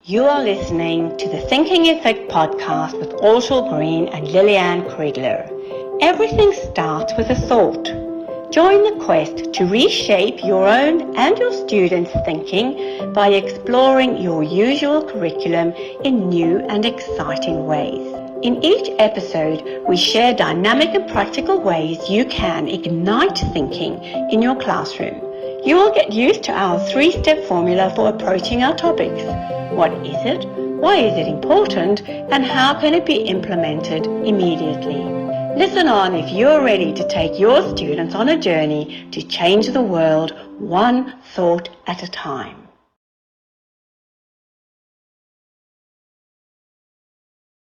You are listening to the Thinking Effect podcast with Orshel Green and Liliane Kriegler. Everything starts with a thought. Join the quest to reshape your own and your students' thinking by exploring your usual curriculum in new and exciting ways. In each episode, we share dynamic and practical ways you can ignite thinking in your classroom. You will get used to our 3-step formula for approaching our topics. What is it? Why is it important? And how can it be implemented immediately? Listen on if you're ready to take your students on a journey to change the world one thought at a time.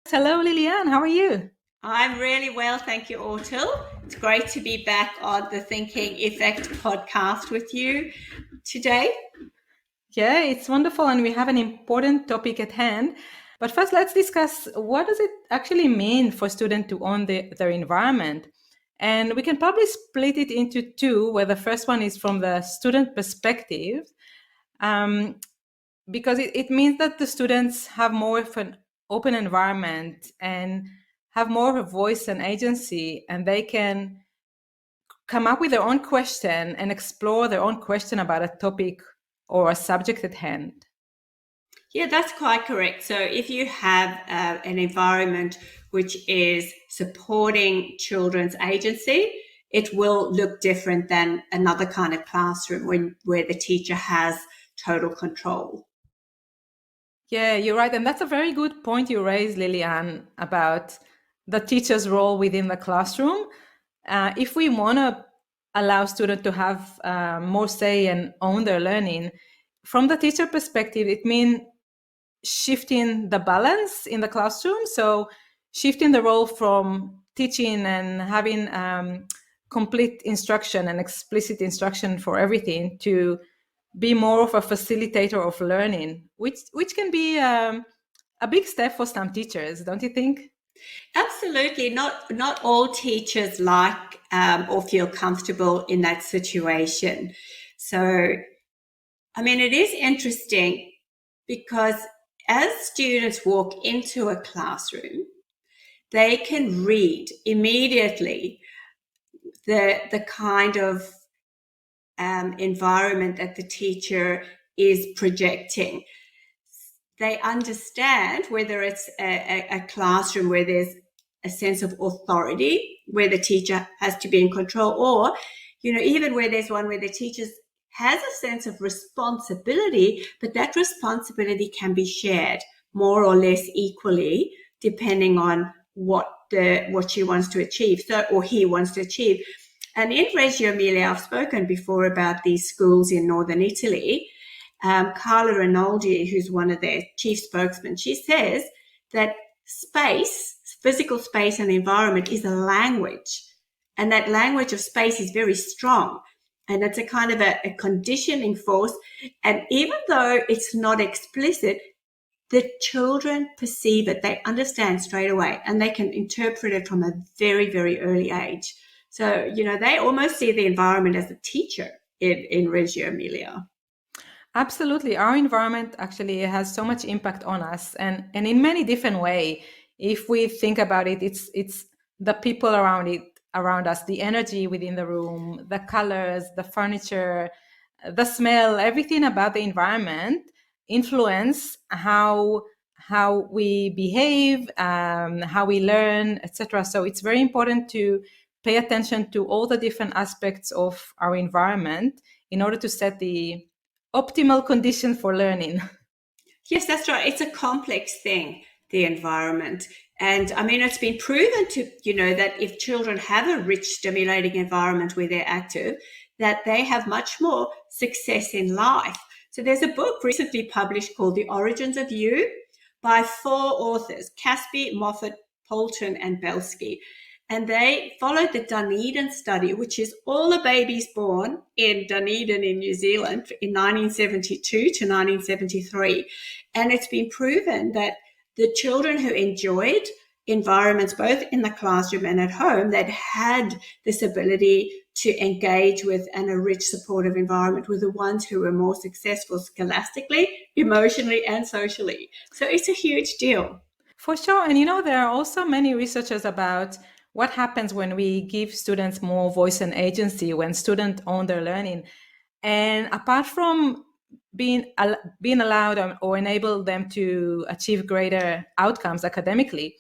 Hello, Liliane. How are you? I'm really well, thank you, Orshel. It's great to be back on the Thinking Effect podcast with you today. Yeah, it's wonderful, and we have an important topic at hand. But first, let's discuss what does it actually mean for students to own their environment. And we can probably split it into two, where the first one is from the student perspective, because it means that the students have more of an open environment and have more of a voice and agency, and they can come up with their own question and explore their own question about a topic or a subject at hand. Yeah, that's quite correct. So if you have an environment which is supporting children's agency, it will look different than another kind of classroom where the teacher has total control. Yeah, you're right. And that's a very good point you raised, Liliane, about the teacher's role within the classroom. If we want to allow students to have more say and own their learning, from the teacher perspective, it means shifting the balance in the classroom. So shifting the role from teaching and having complete instruction and explicit instruction for everything to be more of a facilitator of learning, which can be a big step for some teachers, don't you think? Absolutely. Not all teachers like or feel comfortable in that situation. So, I mean, it is interesting because as students walk into a classroom, they can read immediately the kind of environment that the teacher is projecting. They understand whether it's a classroom where there's a sense of authority, where the teacher has to be in control, or, even where there's one where the teacher has a sense of responsibility, but that responsibility can be shared more or less equally, depending on what she wants to achieve, or he wants to achieve. And in Reggio Emilia, I've spoken before about these schools in northern Italy. Carla Rinaldi, who's one of their chief spokesmen, she says that space, physical space and environment is a language. And that language of space is very strong. And it's a kind of a conditioning force. And even though it's not explicit, the children perceive it. They understand straight away, and they can interpret it from a very, very early age. So, they almost see the environment as a teacher in Reggio Emilia. Absolutely. Our environment actually has so much impact on us, and in many different ways. If we think about it, it's the people around us, the energy within the room, the colors, the furniture, the smell, everything about the environment influence how we behave, how we learn, etc. So it's very important to pay attention to all the different aspects of our environment in order to set the optimal condition for learning. Yes, that's right. It's a complex thing, the environment. And I mean, it's been proven to, that if children have a rich, stimulating environment where they're active, that they have much more success in life. So there's a book recently published called The Origins of You by 4 authors, Caspi, Moffat, Poulton, and Belsky. And they followed the Dunedin study, which is all the babies born in Dunedin in New Zealand in 1972 to 1973. And it's been proven that the children who enjoyed environments, both in the classroom and at home, that had this ability to engage with and a rich supportive environment were the ones who were more successful scholastically, emotionally, and socially. So it's a huge deal. For sure. And there are also many researchers about what happens when we give students more voice and agency, when students own their learning. And apart from being allowed or enable them to achieve greater outcomes academically,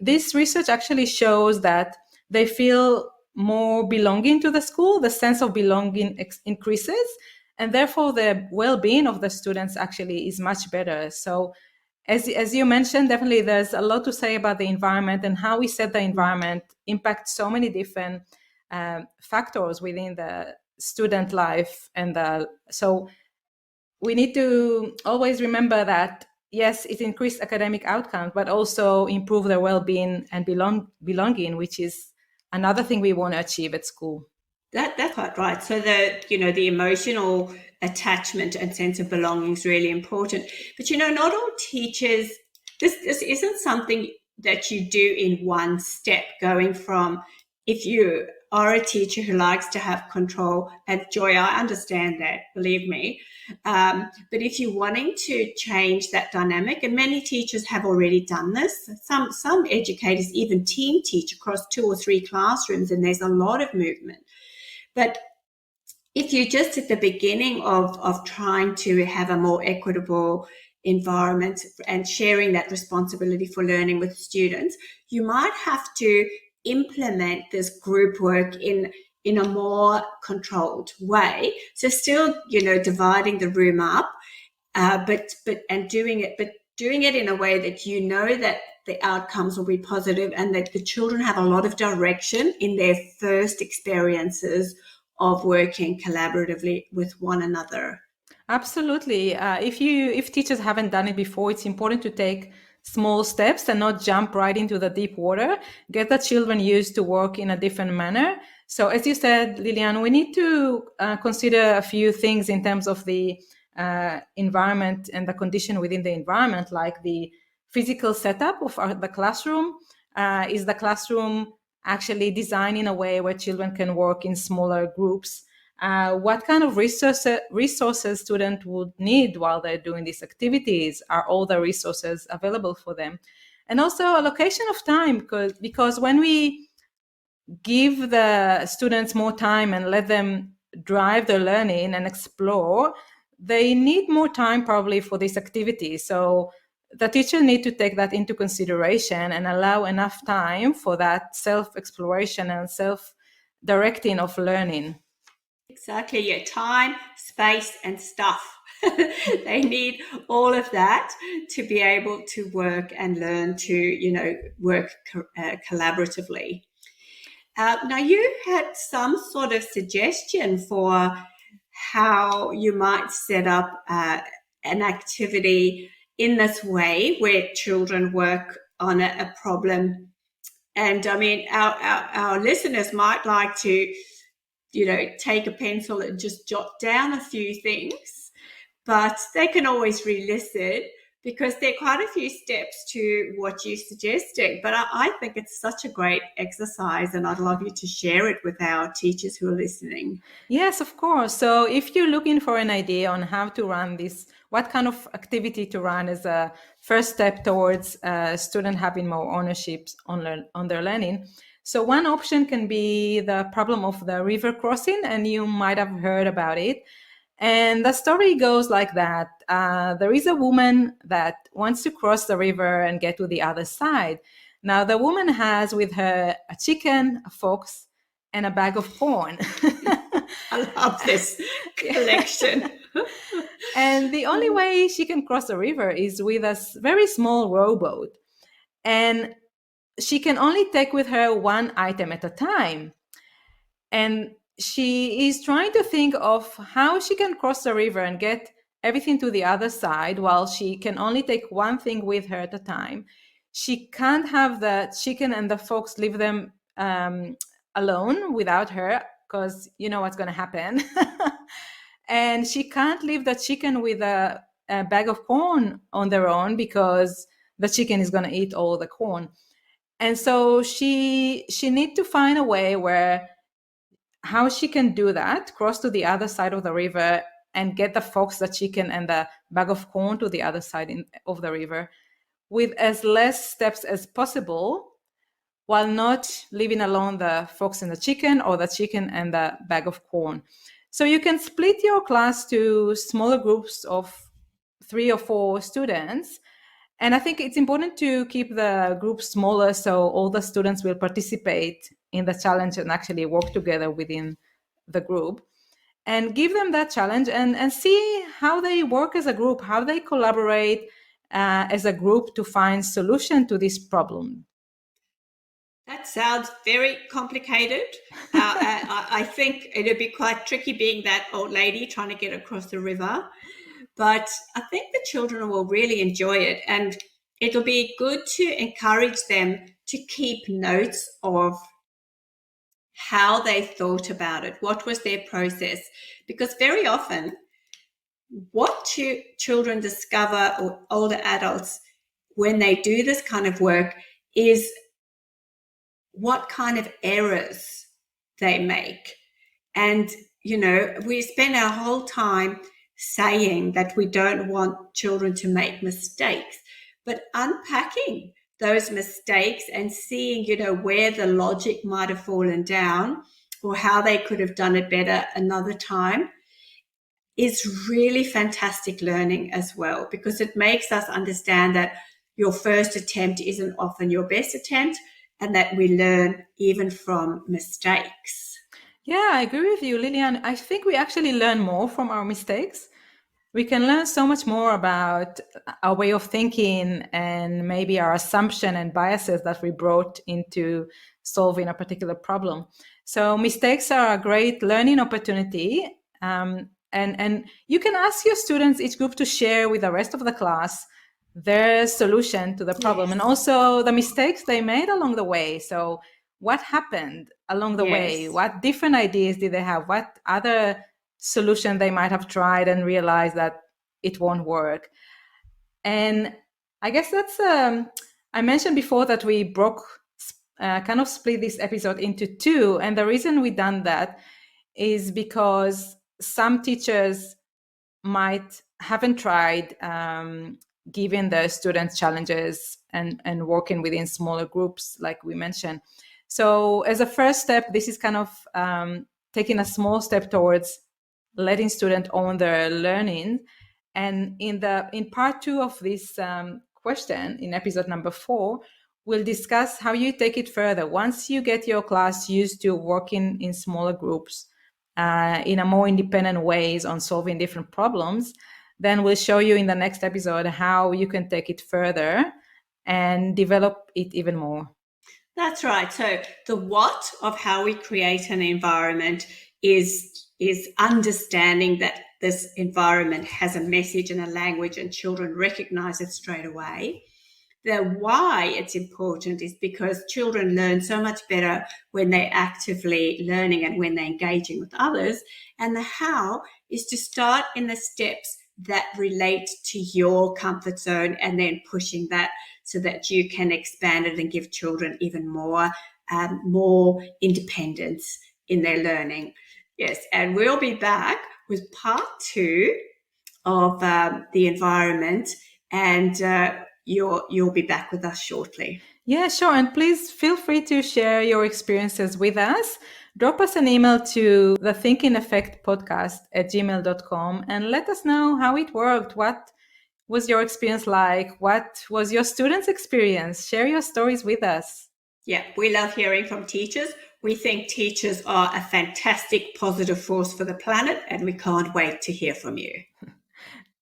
this research actually shows that they feel more belonging to the school, the sense of belonging increases, and therefore the well-being of the students actually is much better. So as you mentioned, definitely there's a lot to say about the environment, and how we set the environment impacts so many different factors within the student life. And so we need to always remember that, yes, it increased academic outcomes, but also improve their well-being and belonging, which is another thing we want to achieve at school. That's quite right. So the emotional attachment and sense of belonging is really important. But not all teachers. This isn't something that you do in one step. Going from, if you are a teacher who likes to have control, and Joy, I understand that, believe me. But if you're wanting to change that dynamic, and many teachers have already done this, some educators even team teach across 2 or 3 classrooms, and there's a lot of movement. But if you're just at the beginning of trying to have a more equitable environment and sharing that responsibility for learning with students, you might have to implement this group work in a more controlled way. So still, dividing the room up, but doing it in a way that that the outcomes will be positive, and that the children have a lot of direction in their first experiences of working collaboratively with one another. Absolutely. If teachers haven't done it before, it's important to take small steps and not jump right into the deep water. Get the children used to work in a different manner. So as you said, Lilian, we need to consider a few things in terms of the environment and the condition within the environment, like the physical setup of the classroom. Is the classroom actually designed in a way where children can work in smaller groups? What kind of resources students would need while they're doing these activities? Are all the resources available for them? And also allocation of time, because when we give the students more time and let them drive their learning and explore, they need more time probably for this activity. So the teacher need to take that into consideration and allow enough time for that self-exploration and self-directing of learning. Exactly. Yeah. Time, space, and stuff. They need all of that to be able to work and learn to, work collaboratively. Now, you had some sort of suggestion for how you might set up an activity in this way where children work on a problem. And I mean, our listeners might like to take a pencil and just jot down a few things, but they can always re-listen, because there are quite a few steps to what you're suggesting. But I think it's such a great exercise, and I'd love you to share it with our teachers who are listening. Yes, of course. So if you're looking for an idea on how to run this, what kind of activity to run as a first step towards student having more ownership on their learning. So one option can be the problem of the river crossing, and you might have heard about it. And the story goes like that. There is a woman that wants to cross the river and get to the other side. Now, the woman has with her a chicken, a fox, and a bag of corn. I love this collection. And the only way she can cross the river is with a very small rowboat. And she can only take with her one item at a time. And she is trying to think of how she can cross the river and get everything to the other side while she can only take one thing with her at a time. She can't have the chicken and the fox leave them alone without her, because you know what's going to happen. And she can't leave the chicken with a bag of corn on their own, because the chicken is going to eat all the corn. And so she needs to find a way where how she can do that, cross to the other side of the river and get the fox, the chicken, and the bag of corn to the other side of the river with as less steps as possible, while not leaving alone the fox and the chicken, or the chicken and the bag of corn. So you can split your class to smaller groups of 3 or 4 students. And I think it's important to keep the group smaller so all the students will participate in the challenge and actually work together within the group. And give them that challenge and see how they work as a group, how they collaborate as a group to find solution to this problem. That sounds very complicated. I think it'd be quite tricky being that old lady trying to get across the river. But I think the children will really enjoy it. And it'll be good to encourage them to keep notes of how they thought about it, what was their process. Because very often, what children discover, or older adults, when they do this kind of work, is what kind of errors they make. And, we spend our whole time saying that we don't want children to make mistakes, but unpacking those mistakes and seeing, where the logic might have fallen down or how they could have done it better another time is really fantastic learning as well, because it makes us understand that your first attempt isn't often your best attempt, and that we learn even from mistakes. Yeah, I agree with you, Lillian. I think we actually learn more from our mistakes. We can learn so much more about our way of thinking and maybe our assumption and biases that we brought into solving a particular problem. So mistakes are a great learning opportunity. And you can ask your students, each group, to share with the rest of the class their solution to the problem, Yes. and also the mistakes they made along the way. So what happened along the way? Yes. What different ideas did they have? What other solution they might have tried and realized that it won't work? And I guess that's I mentioned before that we kind of split this episode into 2, and the reason we done that is because some teachers might haven't tried giving the students challenges and working within smaller groups like we mentioned. So as a first step, this is kind of taking a small step towards letting students own their learning. And in part 2 of this question, in episode number 4, we'll discuss how you take it further. Once you get your class used to working in smaller groups in a more independent ways on solving different problems, then we'll show you in the next episode how you can take it further and develop it even more. That's right. So the what of how we create an environment is understanding that this environment has a message and a language, and children recognize it straight away. The why it's important is because children learn so much better when they're actively learning and when they're engaging with others. And the how is to start in the steps that relate to your comfort zone, and then pushing that so that you can expand it and give children even more independence in their learning. Yes, and we'll be back with part 2 of the environment, and you'll be back with us shortly. Yeah, sure. And please feel free to share your experiences with us. Drop us an email to the Thinking Effect podcast at gmail.com and let us know how it worked. What was your experience like? What was your students' experience? Share your stories with us. Yeah, we love hearing from teachers. We think teachers are a fantastic positive force for the planet, and we can't wait to hear from you.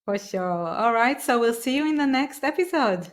For sure. All right. So we'll see you in the next episode.